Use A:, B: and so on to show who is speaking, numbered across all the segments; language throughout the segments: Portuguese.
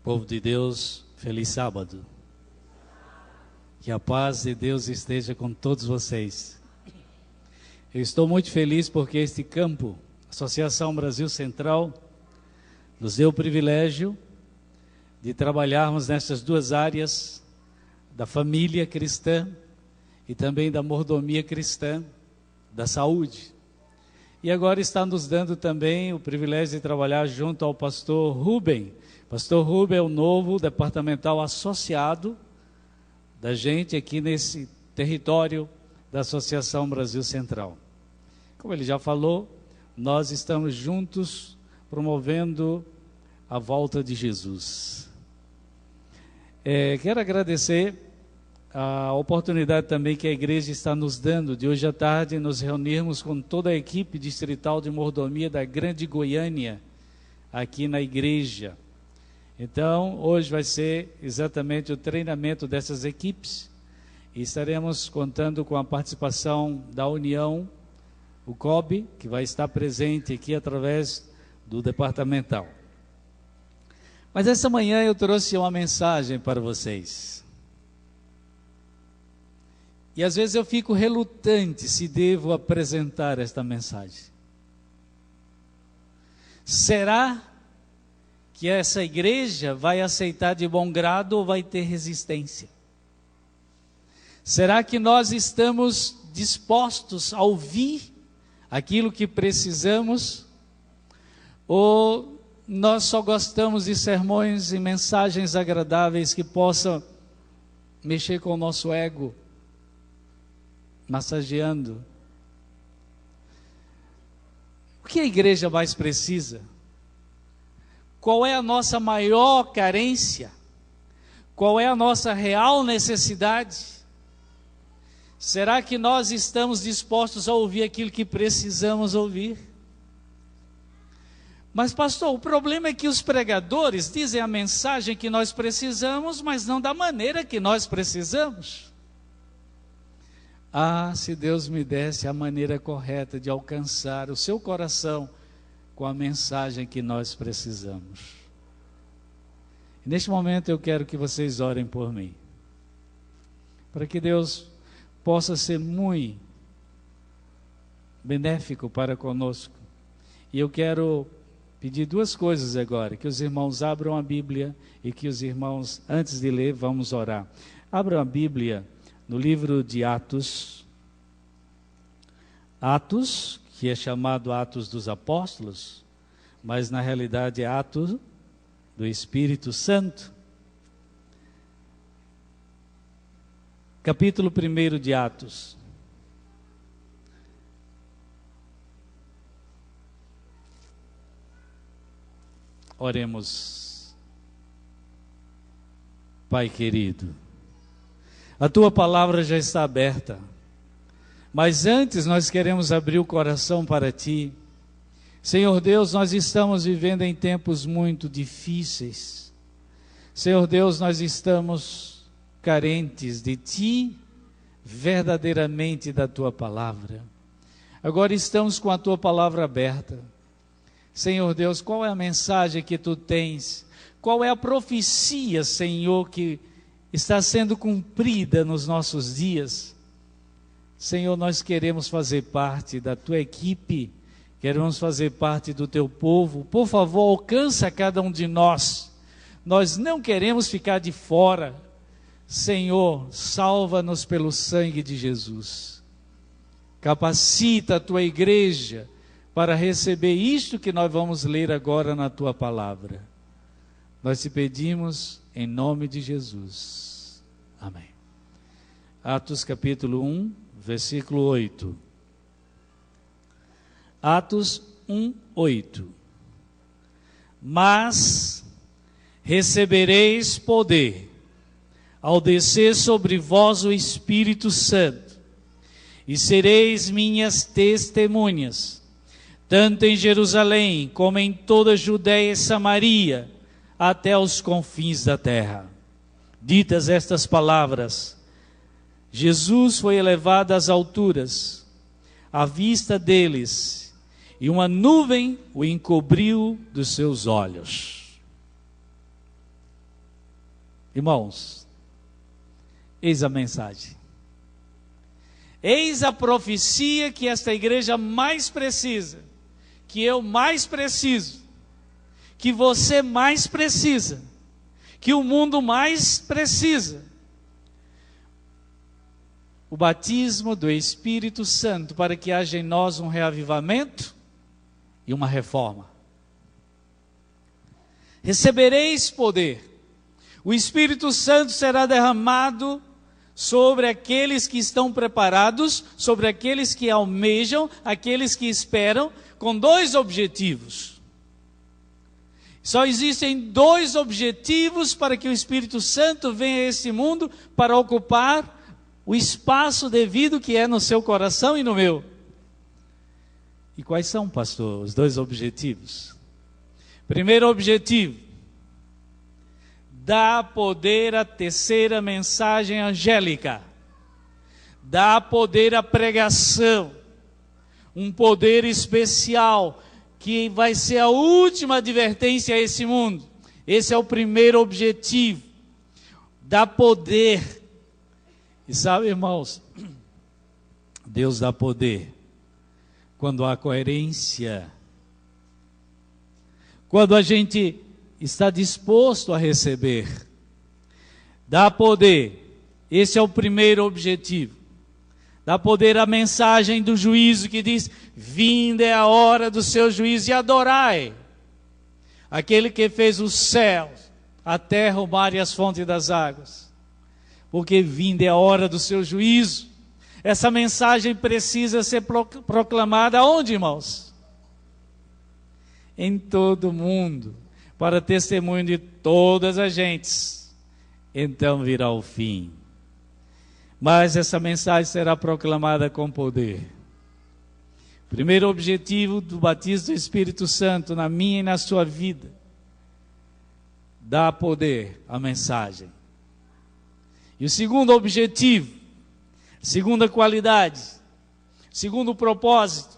A: Povo de Deus, feliz sábado. Que a paz de Deus esteja com todos vocês. Eu estou muito feliz porque este campo, Associação Brasil Central, nos deu o privilégio de trabalharmos nessas duas áreas da família cristã e também da mordomia cristã, da saúde. E agora está nos dando também o privilégio de trabalhar junto ao pastor Rubem. Pastor Rubem é o novo departamental associado da gente aqui nesse território da Associação Brasil Central. Como ele já falou, nós estamos juntos promovendo a volta de Jesus. Quero agradecer a oportunidade também que a igreja está nos dando de hoje à tarde nos reunirmos com toda a equipe distrital de mordomia da Grande Goiânia, aqui na igreja. Então, hoje vai ser exatamente o treinamento dessas equipes e estaremos contando com a participação da União, o COB, que vai estar presente aqui através do departamental. Mas essa manhã eu trouxe uma mensagem para vocês. E às vezes eu fico relutante se devo apresentar esta mensagem. Será que essa igreja vai aceitar de bom grado ou vai ter resistência? Será que nós estamos dispostos a ouvir aquilo que precisamos? Ou nós só gostamos de sermões e mensagens agradáveis que possam mexer com o nosso ego, massageando? O que a igreja mais precisa? Qual é a nossa maior carência? Qual é a nossa real necessidade? Será que nós estamos dispostos a ouvir aquilo que precisamos ouvir? Mas pastor, o problema é que os pregadores dizem a mensagem que nós precisamos, mas não da maneira que nós precisamos. Ah, se Deus me desse a maneira correta de alcançar o seu coração com a mensagem que nós precisamos. E neste momento eu quero que vocês orem por mim, para que Deus possa ser muito benéfico para conosco. E eu quero pedir duas coisas agora, que os irmãos abram a Bíblia e que os irmãos, antes de ler, vamos orar. Abram a Bíblia no livro de Atos, que é chamado Atos dos Apóstolos, mas na realidade é Atos do Espírito Santo. Capítulo 1 de Atos. Oremos. Pai querido, a Tua palavra já está aberta, mas antes nós queremos abrir o coração para Ti. Senhor Deus, nós estamos vivendo em tempos muito difíceis. Senhor Deus, nós estamos carentes de Ti, verdadeiramente da Tua palavra. Agora estamos com a Tua palavra aberta. Senhor Deus, qual é a mensagem que Tu tens? Qual é a profecia, Senhor, que está sendo cumprida nos nossos dias? Senhor, nós queremos fazer parte da Tua equipe, queremos fazer parte do Teu povo. Por favor, alcança cada um de nós. Nós não queremos ficar de fora. Senhor, salva-nos pelo sangue de Jesus. Capacita a Tua igreja para receber isto que nós vamos ler agora na Tua palavra. Nós te pedimos em nome de Jesus. Amém. Atos capítulo 1, versículo 8. Atos 1, 8. Mas recebereis poder ao descer sobre vós o Espírito Santo, e sereis minhas testemunhas, tanto em Jerusalém como em toda a Judéia e Samaria, até os confins da terra. Ditas estas palavras, Jesus foi elevado às alturas, à vista deles, e uma nuvem o encobriu dos seus olhos. Irmãos, eis a mensagem. Eis a profecia que esta igreja mais precisa, que eu mais preciso, que você mais precisa, que o mundo mais precisa. O batismo do Espírito Santo, para que haja em nós um reavivamento e uma reforma. Recebereis poder. O Espírito Santo será derramado sobre aqueles que estão preparados, sobre aqueles que almejam, aqueles que esperam, com dois objetivos. Só existem dois objetivos para que o Espírito Santo venha a esse mundo, para ocupar o espaço devido que é no seu coração e no meu. E quais são, pastor, os dois objetivos? Primeiro objetivo: dá poder à terceira mensagem angélica, dá poder à pregação, um poder especial, que vai ser a última advertência a esse mundo. Esse é o primeiro objetivo, dá poder. E sabe, irmãos, Deus dá poder quando há coerência, quando a gente está disposto a receber. Dá poder, esse é o primeiro objetivo. Dá poder à mensagem do juízo que diz: vinda é a hora do seu juízo, e adorai aquele que fez os céus, a terra, o mar e as fontes das águas, porque vinda é a hora do seu juízo. Essa mensagem precisa ser proclamada aonde, irmãos? Em todo o mundo, para testemunho de todas as gentes. Então virá o fim. Mas essa mensagem será proclamada com poder. Primeiro objetivo do batismo do Espírito Santo na minha e na sua vida: dá poder à mensagem. E o segundo objetivo, segunda qualidade, segundo propósito: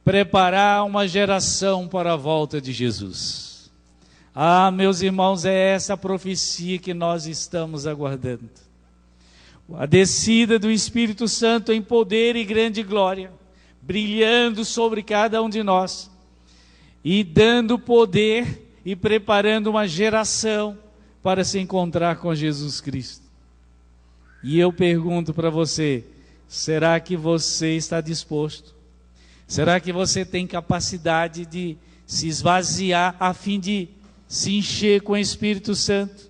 A: preparar uma geração para a volta de Jesus. Ah, meus irmãos, é essa a profecia que nós estamos aguardando. A descida do Espírito Santo em poder e grande glória, brilhando sobre cada um de nós, e dando poder e preparando uma geração para se encontrar com Jesus Cristo. E eu pergunto para você: será que você está disposto? Será que você tem capacidade de se esvaziar a fim de se encher com o Espírito Santo?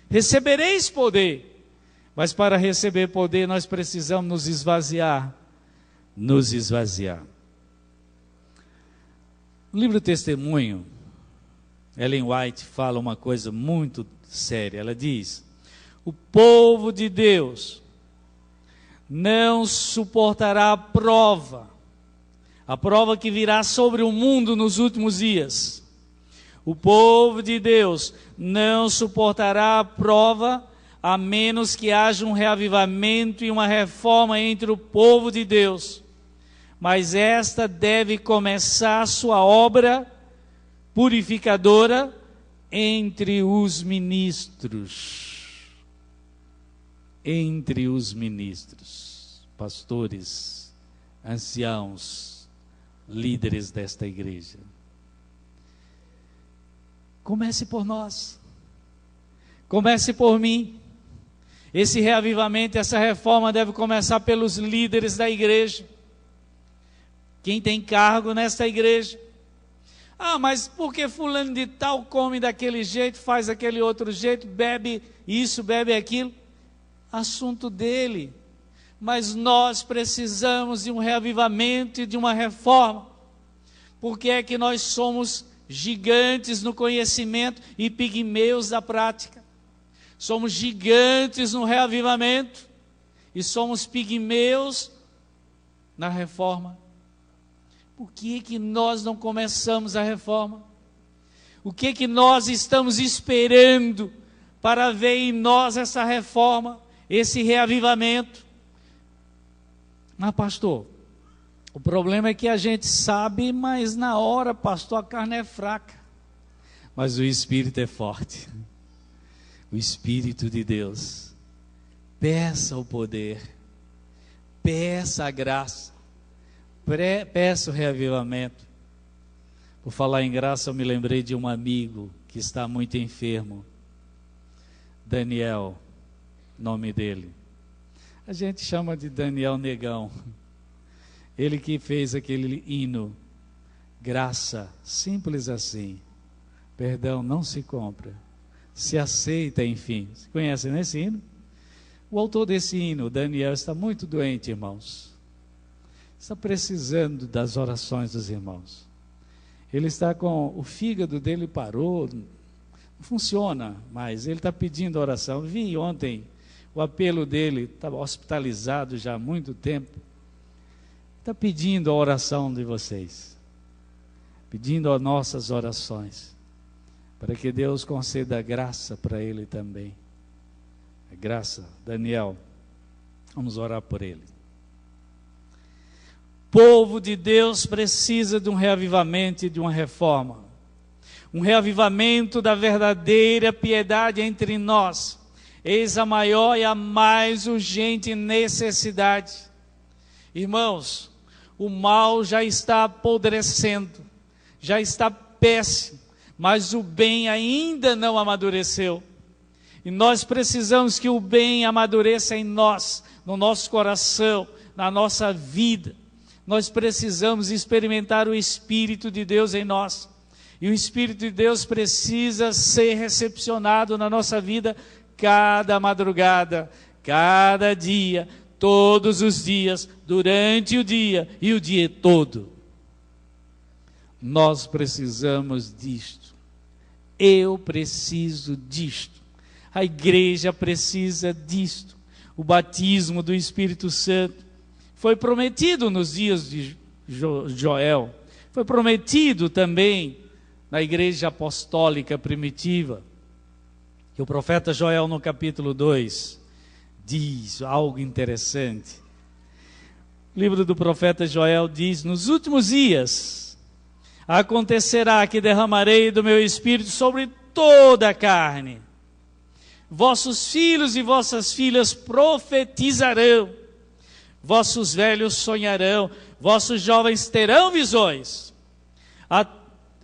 A: Recebereis poder. Mas para receber poder nós precisamos nos esvaziar. Nos esvaziar. No livro Testemunho, Ellen White fala uma coisa muito séria. Ela diz: o povo de Deus não suportará a prova que virá sobre o mundo nos últimos dias. O povo de Deus não suportará a prova a menos que haja um reavivamento e uma reforma entre o povo de Deus. Mas esta deve começar a sua obra purificadora entre os ministros. Entre os ministros, pastores, anciãos, líderes desta igreja. Comece por nós. Comece por mim. Esse reavivamento, essa reforma deve começar pelos líderes da igreja. Quem tem cargo nesta igreja. Ah, mas por que fulano de tal come daquele jeito, faz daquele outro jeito, bebe isso, bebe aquilo? Assunto dele. Mas nós precisamos de um reavivamento e de uma reforma. Porque é que nós somos gigantes no conhecimento e pigmeus da prática. Somos gigantes no reavivamento e somos pigmeus na reforma. Por que que nós não começamos a reforma? O que que nós estamos esperando para ver em nós essa reforma, esse reavivamento? Mas pastor, o problema é que a gente sabe, mas na hora, pastor, a carne é fraca, mas o Espírito é forte. o Espírito de Deus. Peça o poder, peça a graça, peça o reavivamento. Por falar em graça, eu me lembrei de um amigo que está muito enfermo. Daniel, nome dele. A gente chama de Daniel Negão. Ele que fez aquele hino, graça, simples assim. Perdão não se compra, se aceita, enfim. Você conhece esse hino? O autor desse hino, Daniel, está muito doente, irmãos. Está precisando das orações dos irmãos. Ele está com o fígado dele parou, não funciona mais. Ele está pedindo oração. Vi ontem o apelo dele, estava hospitalizado já há muito tempo. Está pedindo a oração de vocês, pedindo as nossas orações, para que Deus conceda graça para ele também. A graça, Daniel, vamos orar por ele. O povo de Deus precisa de um reavivamento e de uma reforma. Um reavivamento da verdadeira piedade entre nós. Eis a maior e a mais urgente necessidade. Irmãos, o mal já está apodrecendo, já está péssimo, mas o bem ainda não amadureceu. E nós precisamos que o bem amadureça em nós, no nosso coração, na nossa vida. Nós precisamos experimentar o Espírito de Deus em nós. E o Espírito de Deus precisa ser recepcionado na nossa vida cada madrugada, cada dia, todos os dias, durante o dia e o dia todo. Nós precisamos disto. Eu preciso disto. A igreja precisa disto. O batismo do Espírito Santo foi prometido nos dias de Joel. Foi prometido também na igreja apostólica primitiva. Que o profeta Joel, no capítulo 2, diz algo interessante. O livro do profeta Joel diz: nos últimos dias acontecerá que derramarei do meu espírito sobre toda a carne. Vossos filhos e vossas filhas profetizarão, vossos velhos sonharão, vossos jovens terão visões.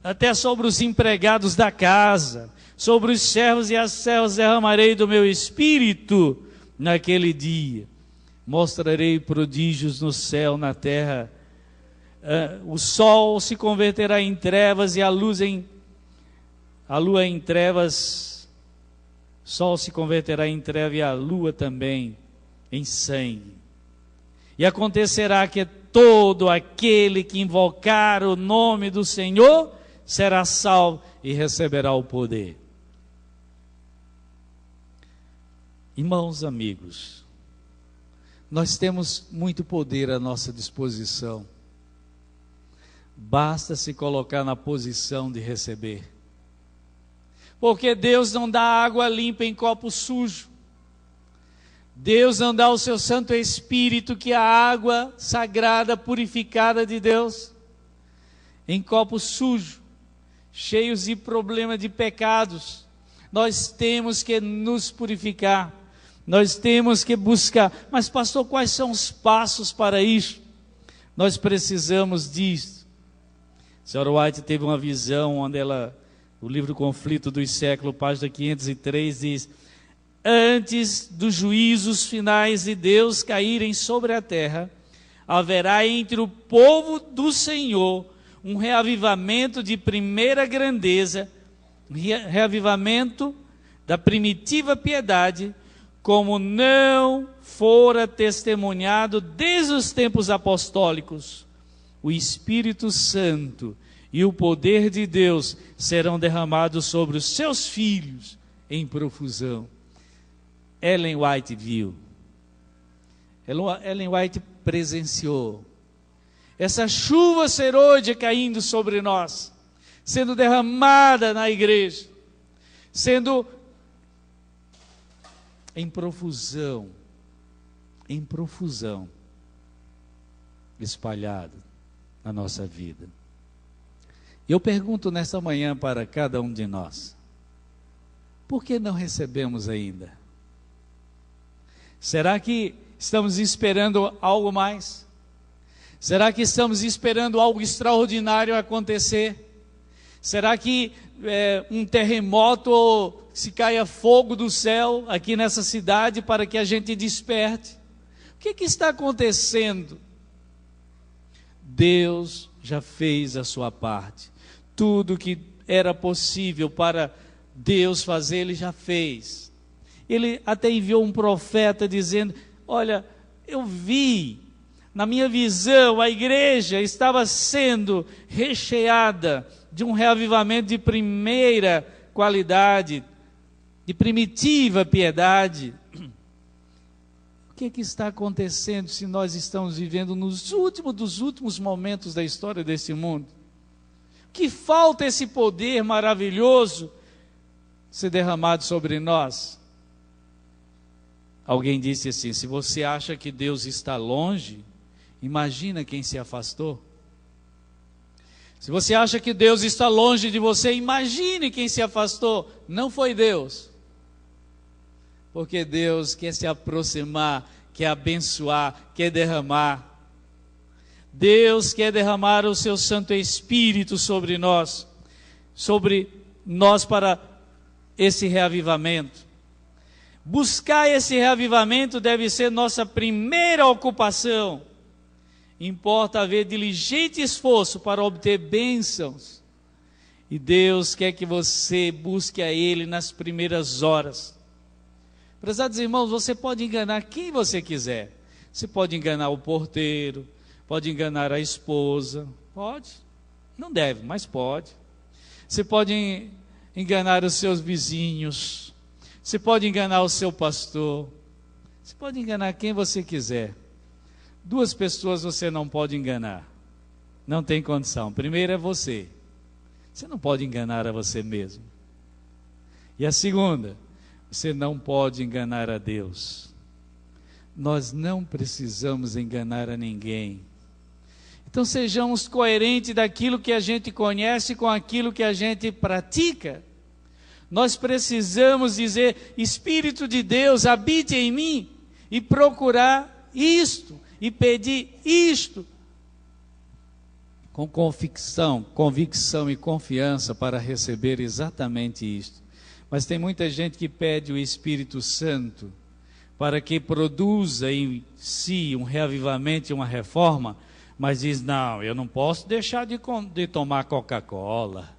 A: Até sobre os empregados da casa, sobre os servos e as servas derramarei do meu espírito naquele dia. Mostrarei prodígios no céu, na terra. O sol se converterá em trevas e a lua em trevas. O sol se converterá em treva e a lua também em sangue. E acontecerá que todo aquele que invocar o nome do Senhor será salvo e receberá o poder. Irmãos, amigos, nós temos muito poder à nossa disposição. Basta se colocar na posição de receber. Porque Deus não dá água limpa em copo sujo. Deus não dá o seu Santo Espírito, que é a água sagrada, purificada de Deus, em copo sujo, cheios de problemas de pecados. Nós temos que nos purificar. Nós temos que buscar. Mas pastor, quais são os passos para isso? Nós precisamos disso. A senhora White teve uma visão onde ela, o livro Conflito dos Séculos, página 503, diz: antes dos juízos finais de Deus caírem sobre a terra, haverá entre o povo do Senhor um reavivamento de primeira grandeza, reavivamento da primitiva piedade, como não fora testemunhado desde os tempos apostólicos. O Espírito Santo e o poder de Deus serão derramados sobre os seus filhos em profusão. Ellen White viu. Ellen White presenciou essa chuva serôdia caindo sobre nós, sendo derramada na igreja, sendo em profusão, espalhado na nossa vida. Eu pergunto nesta manhã para cada um de nós: Por que não recebemos ainda? Será que estamos esperando algo mais? Será que estamos esperando algo extraordinário acontecer? Será que um terremoto ou se caia fogo do céu aqui nessa cidade para que a gente desperte? O que está acontecendo? Deus já fez a sua parte. Tudo que era possível para Deus fazer, Ele já fez. Ele até enviou um profeta dizendo: olha, eu vi, na minha visão, a igreja estava sendo recheada de um reavivamento de primeira qualidade, de primitiva piedade. O que está acontecendo se nós estamos vivendo nos últimos dos últimos momentos da história desse mundo? Que falta esse poder maravilhoso ser derramado sobre nós? Alguém disse assim: se você acha que Deus está longe, imagina quem se afastou. Se você acha que Deus está longe de você, imagine quem se afastou. Não foi Deus. Porque Deus quer se aproximar, quer abençoar, quer derramar. Deus quer derramar o seu Santo Espírito sobre nós para esse reavivamento. Buscar esse reavivamento deve ser nossa primeira ocupação. Importa haver diligente esforço para obter bênçãos. E Deus quer que você busque a Ele nas primeiras horas. Prezados irmãos, você pode enganar quem você quiser. Você pode enganar o porteiro, pode enganar a esposa, pode. Não deve, mas pode. Você pode enganar os seus vizinhos. Você pode enganar o seu pastor. Você pode enganar quem você quiser. Duas pessoas você não pode enganar. Não tem condição. Primeiro é você. Você não pode enganar a você mesmo. E a segunda, você não pode enganar a Deus. Nós não precisamos enganar a ninguém. Então sejamos coerentes daquilo que a gente conhece com aquilo que a gente pratica. Nós precisamos dizer: Espírito de Deus, habite em mim, e procurar isto, e pedir isto, com convicção e confiança para receber exatamente isto. Mas tem muita gente que pede o Espírito Santo para que produza em si um reavivamento e uma reforma, mas diz: não, eu não posso deixar de tomar Coca-Cola.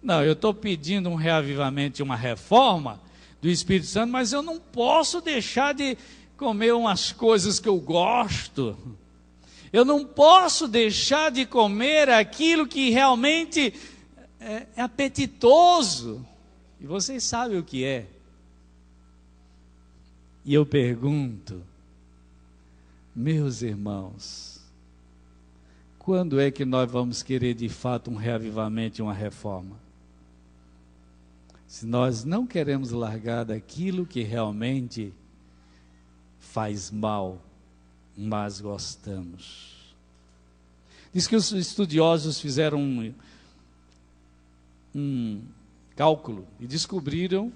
A: Não, eu estou pedindo um reavivamento e uma reforma do Espírito Santo, mas eu não posso deixar de comer umas coisas que eu gosto. Eu não posso deixar de comer aquilo que realmente é apetitoso. E vocês sabem o que é. E eu pergunto, meus irmãos, quando é que nós vamos querer de fato um reavivamento e uma reforma? Se nós não queremos largar daquilo que realmente faz mal, mas gostamos. Diz que os estudiosos fizeram um cálculo e descobriram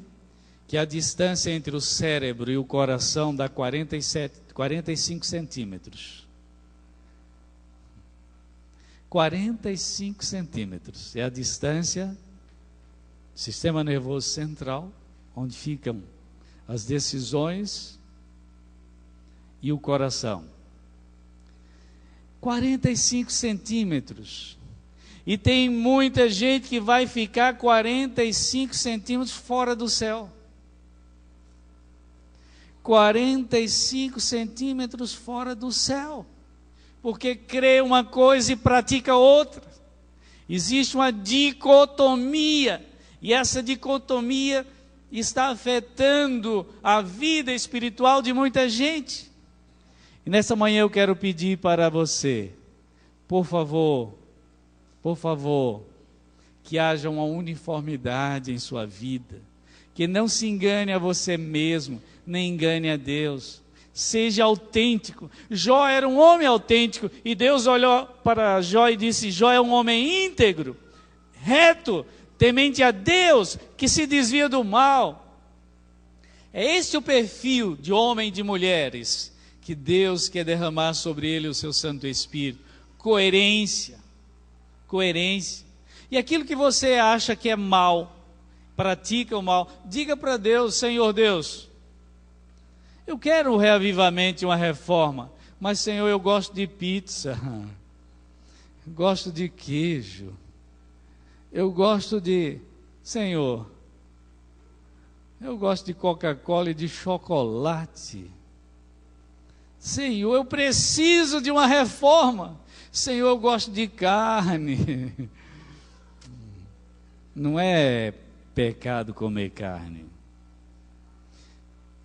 A: que a distância entre o cérebro e o coração dá 45 centímetros. 45 centímetros é a distância do sistema nervoso central, onde ficam as decisões, e o coração. 45 centímetros. E tem muita gente que vai ficar 45 centímetros fora do céu. 45 centímetros fora do céu. Porque crê uma coisa e pratica outra. Existe uma dicotomia. E essa dicotomia está afetando a vida espiritual de muita gente. E nessa manhã eu quero pedir para você, por favor, que haja uma uniformidade em sua vida, que não se engane a você mesmo, nem engane a Deus. Seja autêntico. Jó era um homem autêntico, e Deus olhou para Jó e disse: Jó é um homem íntegro, reto, temente a Deus, que se desvia do mal. É este o perfil de homem e de mulheres que Deus quer derramar sobre ele o seu Santo Espírito. Coerência. Coerência. E aquilo que você acha que é mal, pratica o mal, diga para Deus: Senhor Deus, eu quero um reavivamento e uma reforma, mas Senhor, eu gosto de pizza, gosto de queijo, eu gosto de, Senhor, eu gosto de Coca-Cola e de chocolate. Senhor, eu preciso de uma reforma. Senhor, eu gosto de carne. Não é pecado comer carne.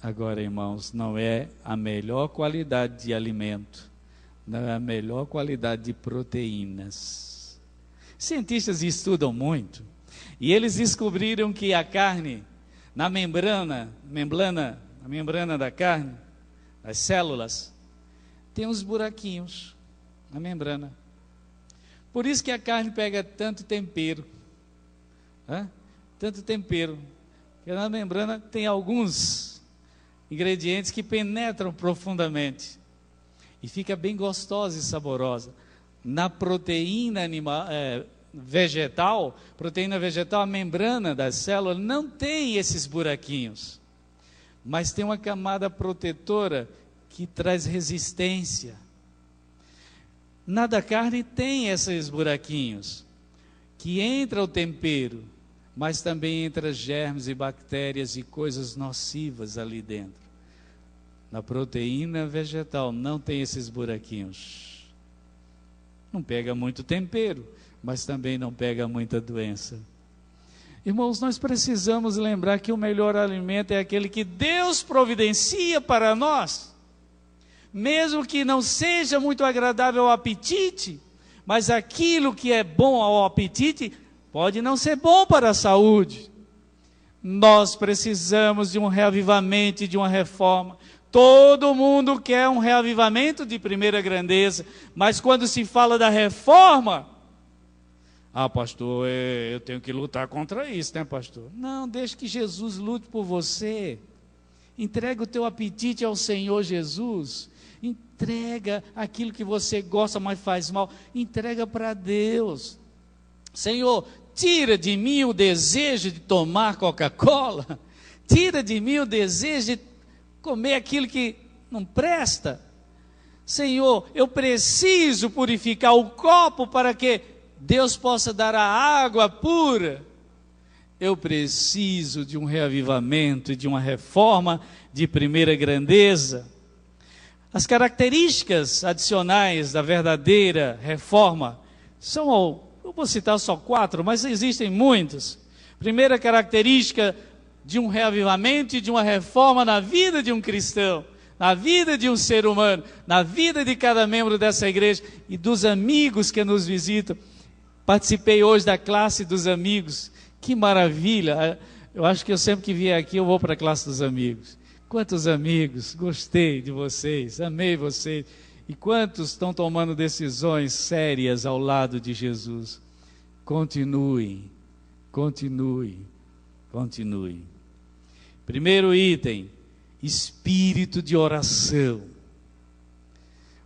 A: Agora, irmãos, não é a melhor qualidade de alimento, não é a melhor qualidade de proteínas. Cientistas estudam muito, e eles descobriram que a carne, na membrana da carne, as células, tem uns buraquinhos na membrana. Por isso que a carne pega tanto tempero. Tanto tempero. Porque na membrana tem alguns ingredientes que penetram profundamente. E fica bem gostosa e saborosa. Na proteína vegetal, a membrana das células não tem esses buraquinhos. Mas tem uma camada protetora que traz resistência. Na da carne tem esses buraquinhos, que entra o tempero, mas também entra germes e bactérias e coisas nocivas ali dentro. Na proteína vegetal não tem esses buraquinhos. Não pega muito tempero, mas também não pega muita doença. Irmãos, nós precisamos lembrar que o melhor alimento é aquele que Deus providencia para nós. Mesmo que não seja muito agradável ao apetite, mas aquilo que é bom ao apetite pode não ser bom para a saúde. Nós precisamos de um reavivamento e de uma reforma. Todo mundo quer um reavivamento de primeira grandeza, mas quando se fala da reforma, pastor, eu tenho que lutar contra isso, né, pastor? Não, deixe que Jesus lute por você. Entrega o teu apetite ao Senhor Jesus. Entrega aquilo que você gosta, mas faz mal. Entrega para Deus. Senhor, tira de mim o desejo de tomar Coca-Cola. Tira de mim o desejo de comer aquilo que não presta. Senhor, eu preciso purificar o copo para que Deus possa dar a água pura. Eu preciso de um reavivamento e de uma reforma de primeira grandeza. As características adicionais da verdadeira reforma são, eu vou citar só 4, mas existem muitas. Primeira característica de um reavivamento e de uma reforma na vida de um cristão, na vida de um ser humano, na vida de cada membro dessa igreja e dos amigos que nos visitam. Participei hoje da classe dos amigos, que maravilha! Eu acho que eu sempre que vier aqui eu vou para a classe dos amigos. Quantos amigos, gostei de vocês, amei vocês. E quantos estão tomando decisões sérias ao lado de Jesus? Continue. Primeiro item, espírito de oração.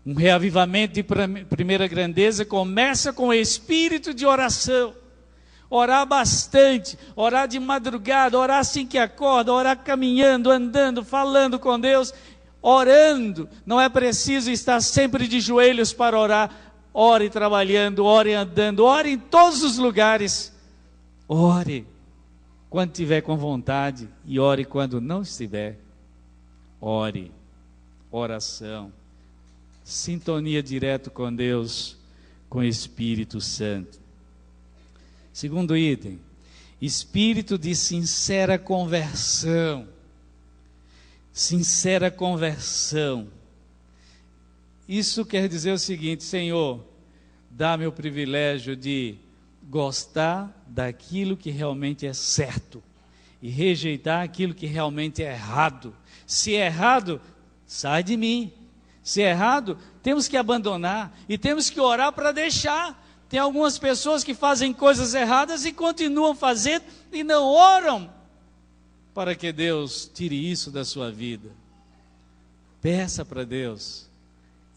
A: Um reavivamento de primeira grandeza começa com o espírito de oração. Orar bastante, orar de madrugada, orar assim que acorda, orar caminhando, andando, falando com Deus, orando. Não é preciso estar sempre de joelhos para orar. Ore trabalhando, ore andando, ore em todos os lugares. Ore quando tiver com vontade e ore quando não estiver. Ore, oração, sintonia direto com Deus, com o Espírito Santo. Segundo item, espírito de sincera conversão. Sincera conversão. Isso quer dizer o seguinte: Senhor, dá-me o privilégio de gostar daquilo que realmente é certo e rejeitar aquilo que realmente é errado. Se é errado, sai de mim. Se é errado, temos que abandonar e temos que orar para deixar. Tem algumas pessoas que fazem coisas erradas e continuam fazendo e não oram para que Deus tire isso da sua vida. Peça para Deus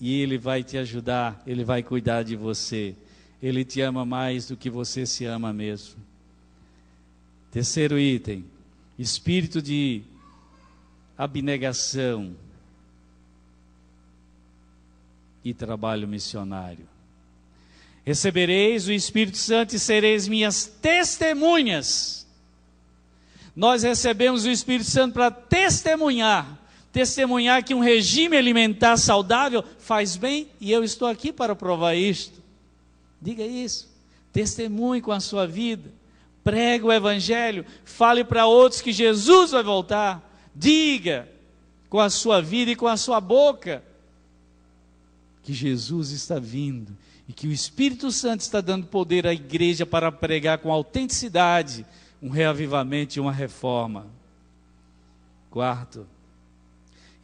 A: e Ele vai te ajudar, Ele vai cuidar de você. Ele te ama mais do que você se ama mesmo. Terceiro item, espírito de abnegação e trabalho missionário. Recebereis o Espírito Santo e sereis minhas testemunhas. Nós recebemos o Espírito Santo para testemunhar que um regime alimentar saudável faz bem, e eu estou aqui para provar isto. Diga isso, testemunhe com a sua vida, pregue o Evangelho, fale para outros que Jesus vai voltar, diga com a sua vida e com a sua boca que Jesus está vindo e que o Espírito Santo está dando poder à igreja para pregar com autenticidade um reavivamento e uma reforma. Quarto,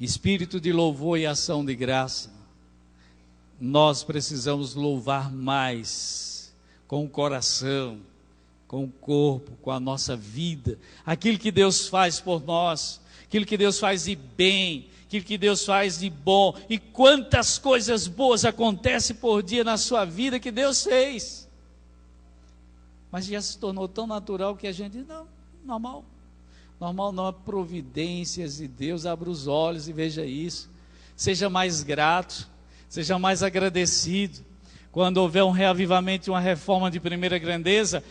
A: espírito de louvor e ação de graça. Nós precisamos louvar mais, com o coração, com o corpo, com a nossa vida, aquilo que Deus faz por nós, aquilo que Deus faz de bem, aquilo que Deus faz de bom, e quantas coisas boas acontecem por dia na sua vida que Deus fez, mas já se tornou tão natural que a gente diz, não, normal não, é providências de Deus. Abra os olhos e veja isso, seja mais grato, seja mais agradecido. Quando houver um reavivamento e uma reforma de primeira grandeza,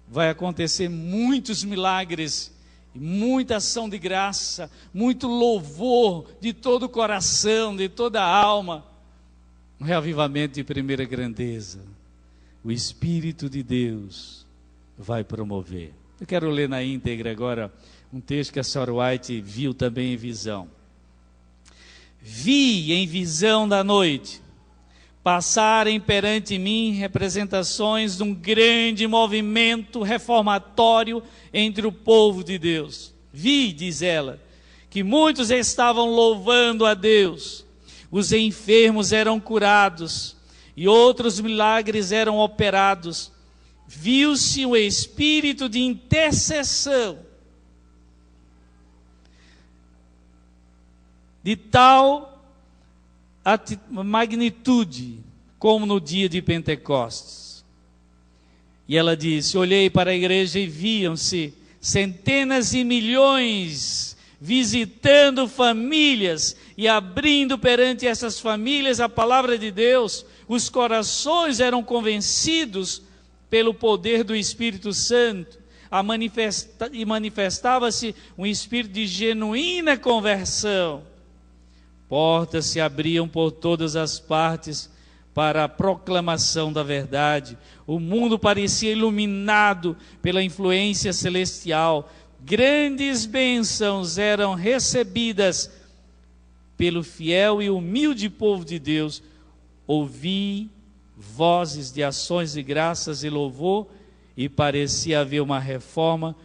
A: vai acontecer muitos milagres, muita ação de graça, muito louvor de todo o coração, de toda a alma. Um reavivamento de primeira grandeza. O Espírito de Deus vai promover. Eu quero ler na íntegra agora um texto que a Sarah White viu também em visão. Vi em visão da noite passarem perante mim representações de um grande movimento reformatório entre o povo de Deus. Vi, diz ela, que muitos estavam louvando a Deus, os enfermos eram curados e outros milagres eram operados. Viu-se um espírito de intercessão de tal magnitude como no dia de Pentecostes. E ela disse: olhei para a igreja e viam-se centenas e milhões visitando famílias e abrindo perante essas famílias a palavra de Deus. Os corações eram convencidos pelo poder do Espírito Santo, e manifestava-se um espírito de genuína conversão. Portas se abriam por todas as partes para a proclamação da verdade. O mundo parecia iluminado pela influência celestial. Grandes bênçãos eram recebidas pelo fiel e humilde povo de Deus. Ouvi vozes de ações de graças e louvor, e parecia haver uma reforma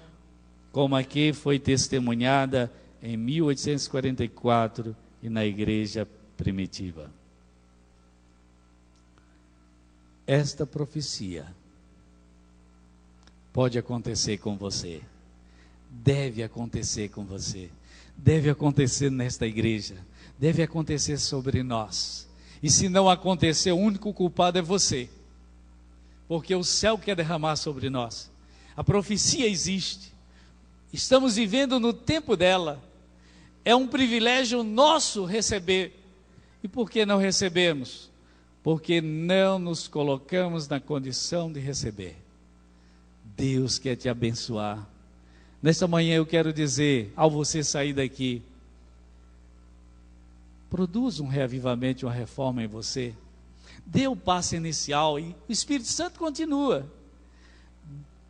A: como a que foi testemunhada em 1844 e na igreja primitiva. Esta profecia pode acontecer com você, deve acontecer com você, deve acontecer nesta igreja, deve acontecer sobre nós. E se não acontecer, o único culpado é você, porque o céu quer derramar sobre nós. A profecia existe, estamos vivendo no tempo dela. É um privilégio nosso receber. E por que não recebemos? Porque não nos colocamos na condição de receber. Deus quer te abençoar. Nesta manhã eu quero dizer, ao você sair daqui, produza um reavivamento, uma reforma em você. Dê o passo inicial e o Espírito Santo continua.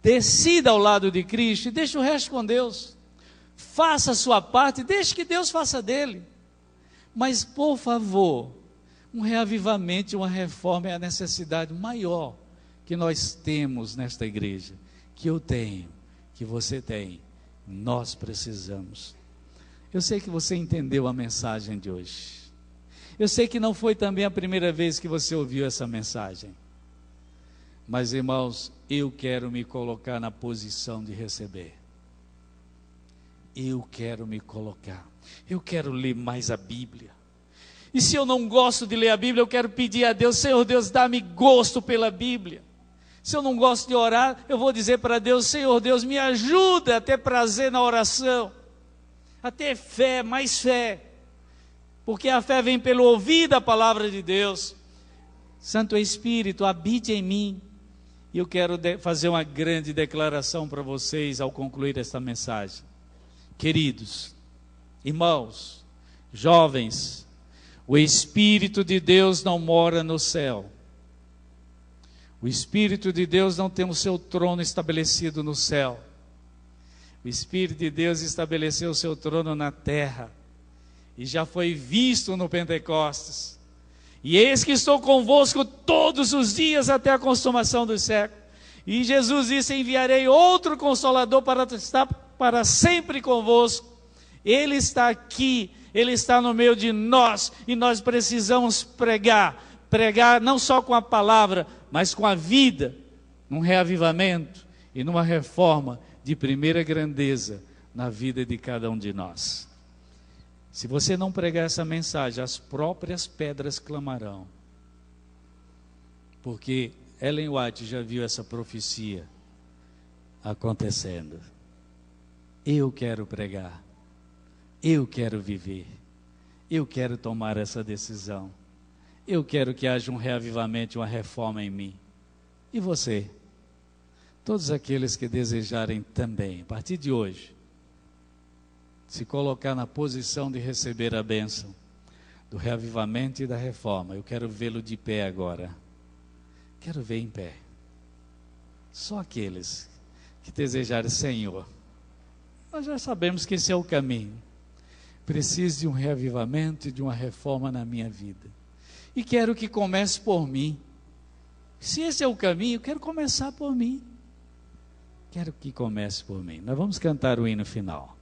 A: Decida ao lado de Cristo e deixe o resto com Deus. Faça a sua parte, deixe que Deus faça dele. Mas, por favor, um reavivamento e uma reforma é a necessidade maior que nós temos nesta igreja, que eu tenho, que você tem, nós precisamos. Eu sei que você entendeu a mensagem de hoje. Eu sei que não foi também a primeira vez que você ouviu essa mensagem. Mas, irmãos, eu quero me colocar na posição de receber. Eu quero me colocar. Eu quero ler mais a Bíblia. E se eu não gosto de ler a Bíblia, eu quero pedir a Deus: Senhor Deus, dá-me gosto pela Bíblia. Se eu não gosto de orar, eu vou dizer para Deus: Senhor Deus, me ajuda a ter prazer na oração, a ter fé, mais fé. Porque a fé vem pelo ouvir da palavra de Deus. Santo Espírito, habite em mim. E eu quero fazer uma grande declaração para vocês ao concluir esta mensagem. Queridos, irmãos, jovens, o Espírito de Deus não mora no céu. O Espírito de Deus não tem o seu trono estabelecido no céu. O Espírito de Deus estabeleceu o seu trono na terra. E já foi visto no Pentecostes. E eis que estou convosco todos os dias até a consumação dos séculos. E Jesus disse: enviarei outro Consolador para estar para sempre convosco. Ele está aqui, Ele está no meio de nós. E nós precisamos pregar não só com a palavra, mas com a vida, num reavivamento e numa reforma de primeira grandeza na vida de cada um de nós. Se você não pregar essa mensagem, as próprias pedras clamarão. Porque Ellen White já viu essa profecia acontecendo. Eu quero pregar, eu quero viver, eu quero tomar essa decisão, eu quero que haja um reavivamento, uma reforma em mim. E você? Todos aqueles que desejarem também, a partir de hoje, se colocar na posição de receber a bênção do reavivamento e da reforma. Eu quero vê-lo de pé agora. Quero ver em pé. Só aqueles que desejarem: Senhor, nós já sabemos que esse é o caminho. Preciso de um reavivamento e de uma reforma na minha vida. E quero que comece por mim. Se esse é o caminho, eu quero começar por mim. Quero que comece por mim. Nós vamos cantar o hino final.